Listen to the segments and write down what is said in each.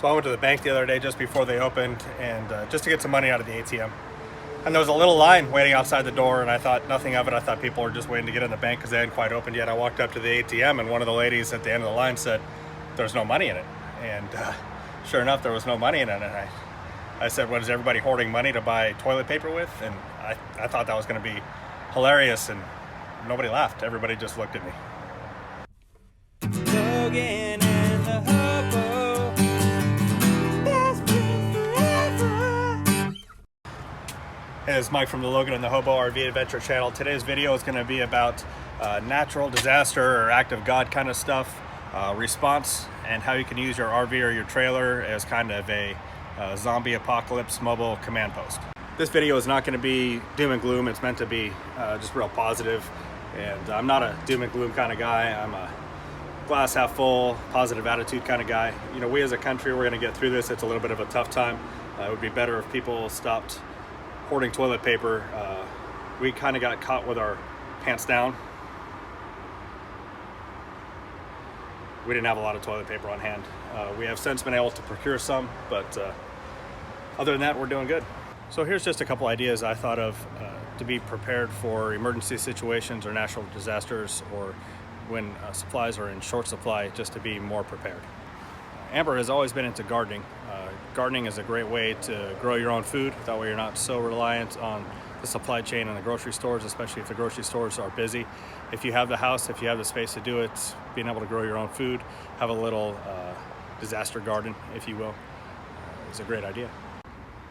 So I went to the bank the other day just before they opened, and just to get some money out of the ATM. And there was a little line waiting outside the door, and I thought nothing of it. I thought people were just waiting to get in the bank because they hadn't quite opened yet. I walked up to the ATM, and one of the ladies at the end of the line said, "There's no money in it." And sure enough, there was no money in it. And I said, "What, is everybody hoarding money to buy toilet paper with?" And I thought that was going to be hilarious, and nobody laughed. Everybody just looked at me. Logan and the Hobo, best friends forever. Hey, it's Mike from the Logan and the Hobo RV Adventure channel. Today's video is going to be about natural disaster or act of God kind of stuff, response, and how you can use your RV or your trailer as kind of a zombie apocalypse mobile command post. This video is not going to be doom and gloom. It's meant to be just real positive, and I'm not a doom and gloom kind of guy. I'm a glass half full, positive attitude kind of guy. You know, we as a country, we're going to get through this. It's a little bit of a tough time. It would be better if people stopped hoarding toilet paper. We kind of got caught with our pants down. We didn't have a lot of toilet paper on hand. We have since been able to procure some, but other than that, we're doing good. So here's just a couple ideas I thought of to be prepared for emergency situations or natural disasters, or when supplies are in short supply, just to be more prepared. Amber has always been into gardening. Gardening is a great way to grow your own food. That way you're not so reliant on the supply chain and the grocery stores, especially if the grocery stores are busy. If you have the house, if you have the space to do it, being able to grow your own food, have a little disaster garden, if you will, is a great idea.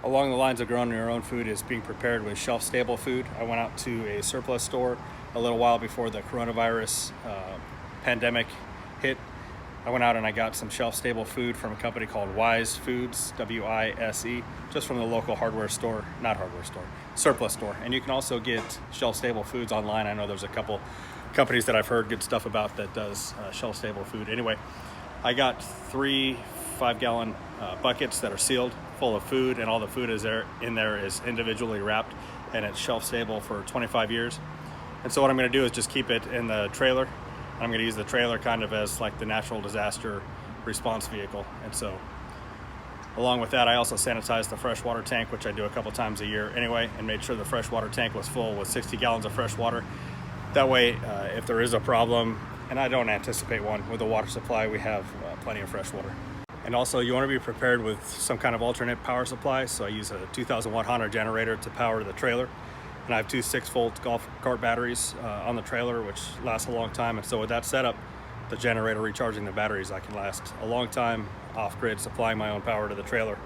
Along the lines of growing your own food is being prepared with shelf-stable food. I went out to a surplus store a little while before the coronavirus pandemic hit. I went out and I got some shelf-stable food from a company called Wise Foods, W-I-S-E, just from the local surplus store. And you can also get shelf-stable foods online. I know there's a couple companies that I've heard good stuff about that does shelf-stable food. Anyway, I got 3 5-gallon buckets that are sealed full of food, and all the food in there is individually wrapped, and it's shelf-stable for 25 years. And so what I'm going to do is just keep it in the trailer. I'm going to use the trailer kind of as like the natural disaster response vehicle. And so along with that, I also sanitized the freshwater tank, which I do a couple times a year anyway, and made sure the freshwater tank was full with 60 gallons of fresh water. That way, if there is a problem, and I don't anticipate one with the water supply, we have plenty of fresh water. And also, you want to be prepared with some kind of alternate power supply. So I use a 2000 watt Honda generator to power the trailer. And I have 2 6-volt golf cart batteries on the trailer, which last a long time. And so with that setup, the generator recharging the batteries, I can last a long time off-grid, supplying my own power to the trailer.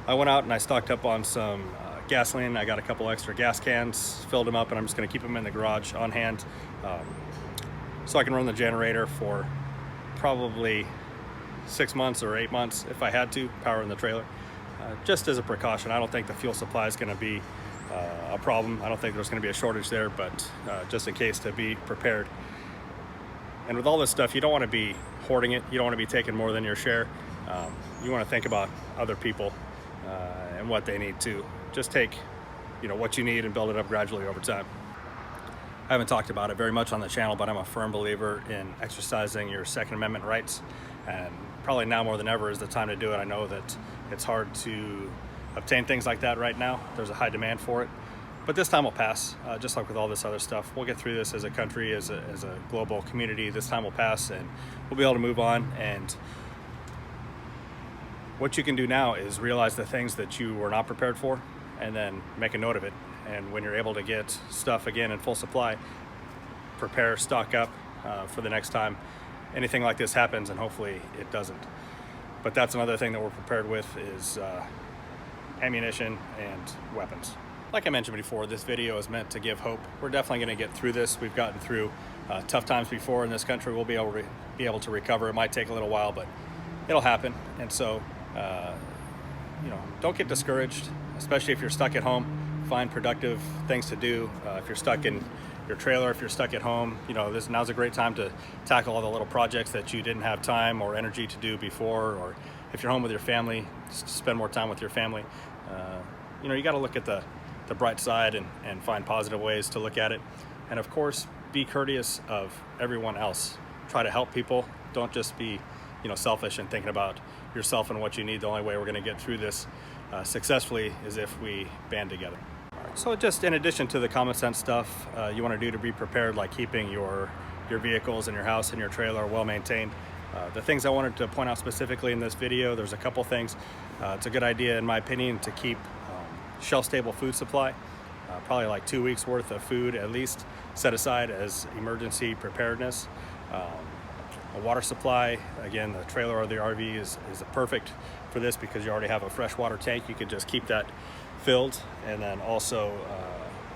I went out and I stocked up on some gasoline. I got a couple extra gas cans, filled them up, and I'm just going to keep them in the garage on hand, so I can run the generator for probably 6 months or 8 months if I had to, powering the trailer. Just as a precaution. I don't think the fuel supply is going to be a problem. I don't think there's going to be a shortage there, but just in case, to be prepared. And with all this stuff, you don't want to be hoarding it. You don't want to be taking more than your share. You want to think about other people and what they need too. Just take, what you need and build it up gradually over time. I haven't talked about it very much on the channel, but I'm a firm believer in exercising your Second Amendment rights, and probably now more than ever is the time to do it. I know that it's hard to obtain things like that right now. There's a high demand for it, but this time will pass, just like with all this other stuff. We'll get through this as a country, as a global community. This time will pass, and we'll be able to move on. And what you can do now is realize the things that you were not prepared for, and then make a note of it. And when you're able to get stuff again in full supply, prepare, stock up for the next time anything like this happens, and hopefully it doesn't. But that's another thing that we're prepared with is ammunition and weapons. Like I mentioned before, this video is meant to give hope. We're definitely going to get through this. We've gotten through tough times before in this country. We'll be able to recover. It might take a little while, but it'll happen. And so, don't get discouraged, especially if you're stuck at home. Find productive things to do. If you're stuck in your trailer, if you're stuck at home, now's a great time to tackle all the little projects that you didn't have time or energy to do before. Or if you're home with your family, just spend more time with your family. You got to look at the bright side and find positive ways to look at it. And of course, be courteous of everyone else. Try to help people. Don't just be selfish and thinking about yourself and what you need. The only way we're going to get through this successfully is if we band together. All right, so just in addition to the common sense stuff you want to do to be prepared, like keeping your vehicles and your house and your trailer well maintained, the things I wanted to point out specifically in this video, there's a couple things. It's a good idea, in my opinion, to keep shelf-stable food supply, probably like 2 weeks worth of food at least set aside as emergency preparedness. A water supply, again, the trailer or the RV is perfect for this because you already have a freshwater tank. You can just keep that filled, and then also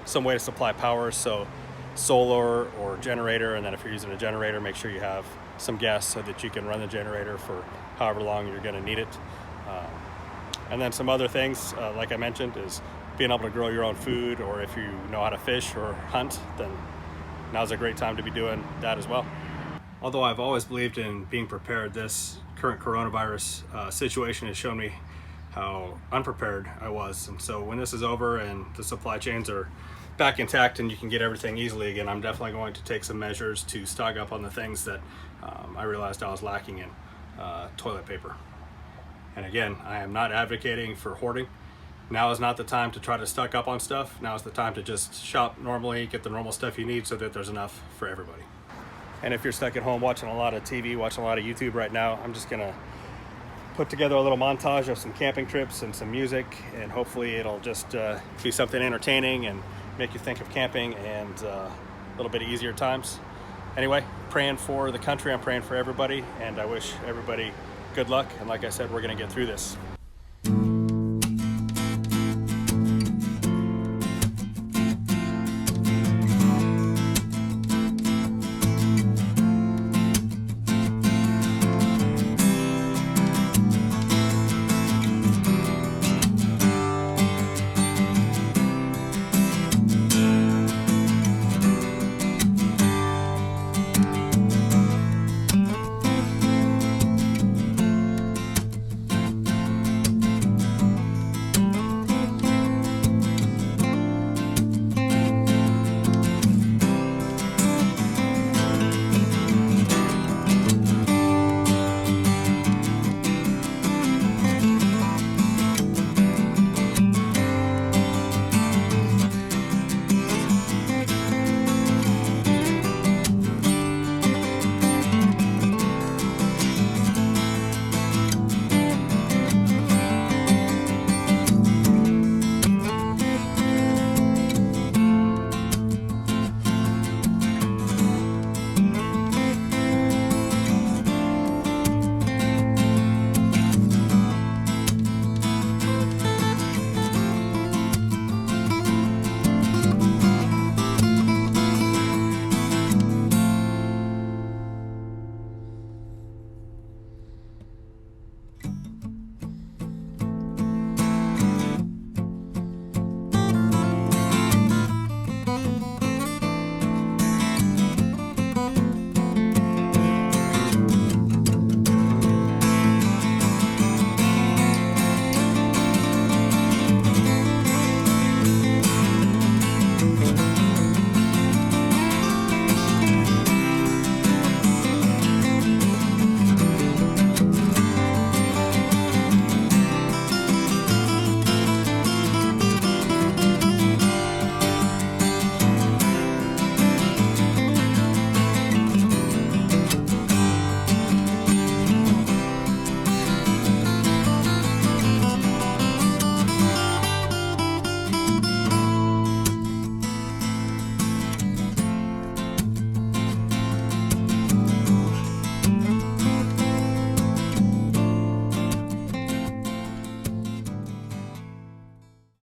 some way to supply power, so solar or generator, and then if you're using a generator, make sure you have some gas so that you can run the generator for however long you're going to need it. And then some other things, like I mentioned, is being able to grow your own food, or if you know how to fish or hunt, then now's a great time to be doing that as well. Although I've always believed in being prepared, this current coronavirus situation has shown me how unprepared I was. And so when this is over and the supply chains are back intact and you can get everything easily again, I'm definitely going to take some measures to stock up on the things that I realized I was lacking in. Toilet paper. And again, I am not advocating for hoarding. Now is not the time to try to stock up on stuff. Now is the time to just shop normally, get the normal stuff you need so that there's enough for everybody. And if you're stuck at home watching a lot of TV, watching a lot of YouTube right now, I'm just gonna put together a little montage of some camping trips and some music, and hopefully it'll just be something entertaining and make you think of camping and a little bit easier times. Anyway, praying for the country, I'm praying for everybody, and I wish everybody good luck. And like I said, we're gonna get through this.